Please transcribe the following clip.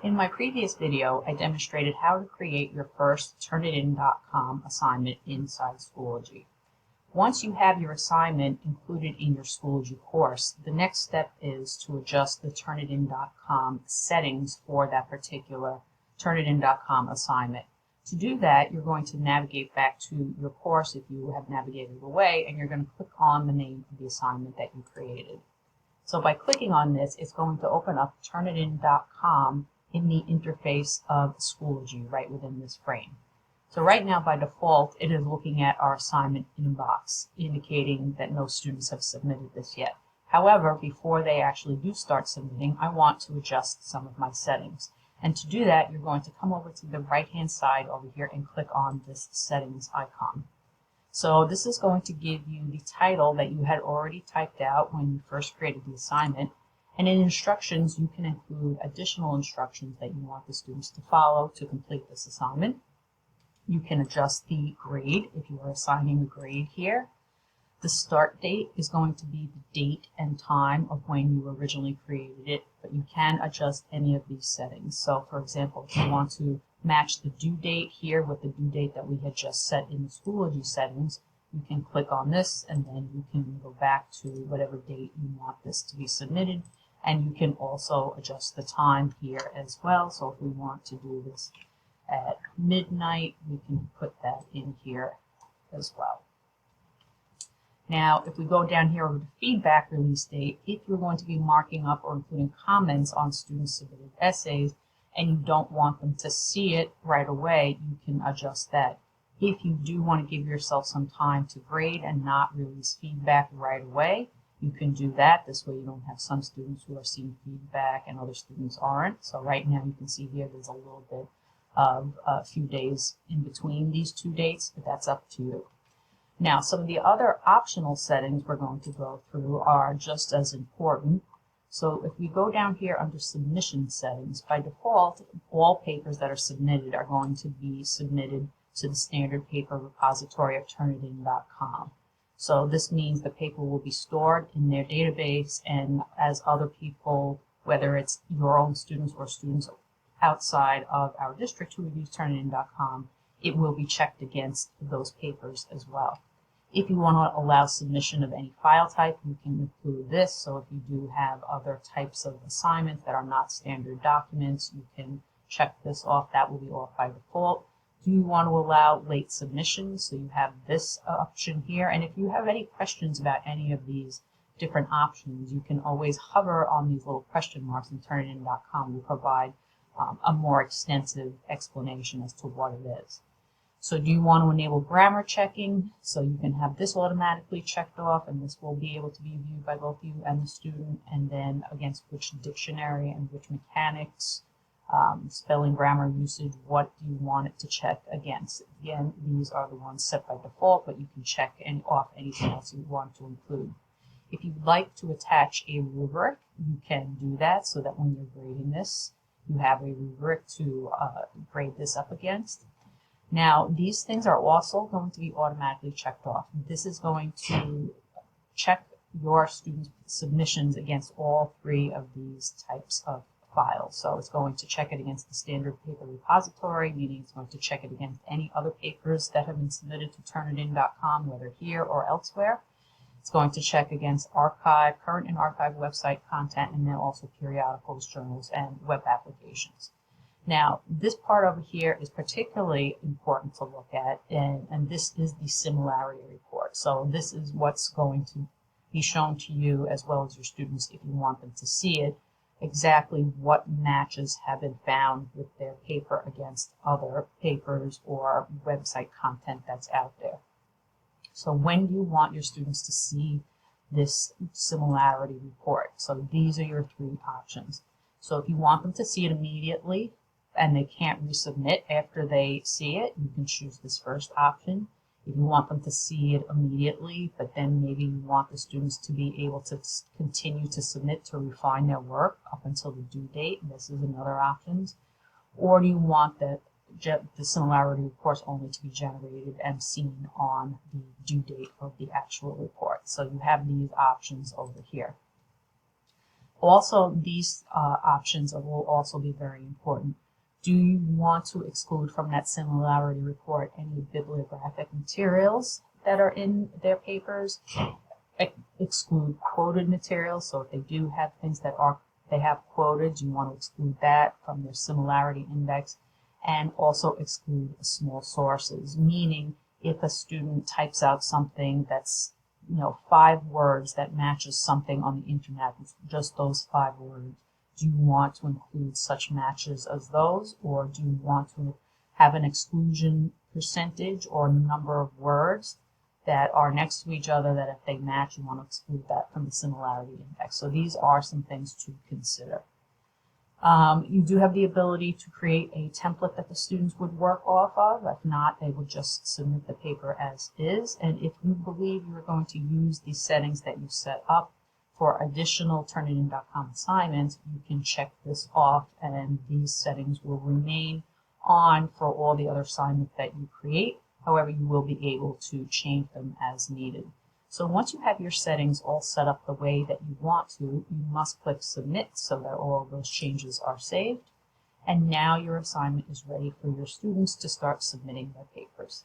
In my previous video, I demonstrated how to create your first Turnitin.com assignment inside Schoology. Once you have your assignment included in your Schoology course, the next step is to adjust the Turnitin.com settings for that particular Turnitin.com assignment. To do that, you're going to navigate back to your course if you have navigated away, and you're going to click on the name of the assignment that you created. So by clicking on this, it's going to open up Turnitin.com in the interface of Schoology right within this frame. So right now, by default, it is looking at our assignment inbox, indicating that no students have submitted this yet. However, before they actually do start submitting, I want to adjust some of my settings. And to do that, you're going to come over to the right-hand side over here and click on this settings icon. So this is going to give you the title that you had already typed out when you first created the assignment. And in instructions, you can include additional instructions that you want the students to follow to complete this assignment. You can adjust the grade if you are assigning a grade here. The start date is going to be the date and time of when you originally created it, but you can adjust any of these settings. So for example, if you want to match the due date here with the due date that we had just set in the Schoology settings, you can click on this and then you can go back to whatever date you want this to be submitted. And you can also adjust the time here as well. So if we want to do this at midnight, we can put that in here as well. Now, if we go down here over to feedback release date, if you're going to be marking up or including comments on student submitted essays and you don't want them to see it right away, you can adjust that. If you do want to give yourself some time to grade and not release feedback right away, you can do that. This way you don't have some students who are seeing feedback and other students aren't. So right now you can see here there's a little bit of a few days in between these two dates, but that's up to you. Now, some of the other optional settings we're going to go through are just as important. So if we go down here under submission settings, by default, all papers that are submitted are going to be submitted to the standard paper repository of Turnitin.com. So this means the paper will be stored in their database, and as other people, whether it's your own students or students outside of our district who use Turnitin.com, it will be checked against those papers as well. If you want to allow submission of any file type, you can include this. So if you do have other types of assignments that are not standard documents, you can check this off. That will be off by default. Do you want to allow late submissions? So you have this option here. And if you have any questions about any of these different options, you can always hover on these little question marks, and Turnitin.com will provide a more extensive explanation as to what it is. So do you want to enable grammar checking? So you can have this automatically checked off, and this will be able to be viewed by both you and the student, and then against which dictionary and which mechanics, spelling, grammar, usage, what do you want it to check against? Again, these are the ones set by default, but you can check off anything else you want to include. If you'd like to attach a rubric, you can do that so that when you're grading this, you have a rubric to grade this up against. Now, these things are also going to be automatically checked off. This is going to check your students' submissions against all three of these types of files. So it's going to check it against the standard paper repository, meaning it's going to check it against any other papers that have been submitted to Turnitin.com, whether here or elsewhere. It's going to check against archive, current and archive website content, and then also periodicals, journals, and web applications. Now, this part over here is particularly important to look at, and this is the Similarity Report. So this is what's going to be shown to you as well as your students if you want them to see it, exactly what matches have been found with their paper against other papers or website content that's out there. So when do you want your students to see this Similarity Report? So these are your three options. So if you want them to see it immediately and they can't resubmit after they see it, you can choose this first option. If you want them to see it immediately, but then maybe you want the students to be able to continue to submit to refine their work up until the due date, this is another option. Or do you want the Similarity Reports only to be generated and seen on the due date of the actual report? So you have these options over here. Also, these options will also be very important. Do you want to exclude from that similarity report any bibliographic materials that are in their papers? Exclude quoted materials. So if they do have things that they have quoted, you want to exclude that from their similarity index, and also exclude small sources, meaning if a student types out something that's 5 words that matches something on the internet, just those 5 words, do you want to include such matches as those, or do you want to have an exclusion percentage or number of words that are next to each other that if they match, you want to exclude that from the similarity index? So these are some things to consider. You do have the ability to create a template that the students would work off of. If not, they would just submit the paper as is. And if you believe you're going to use these settings that you set up for additional Turnitin.com assignments, you can check this off, and these settings will remain on for all the other assignments that you create. However, you will be able to change them as needed. So once you have your settings all set up the way that you want to, you must click Submit so that all of those changes are saved. And now your assignment is ready for your students to start submitting their papers.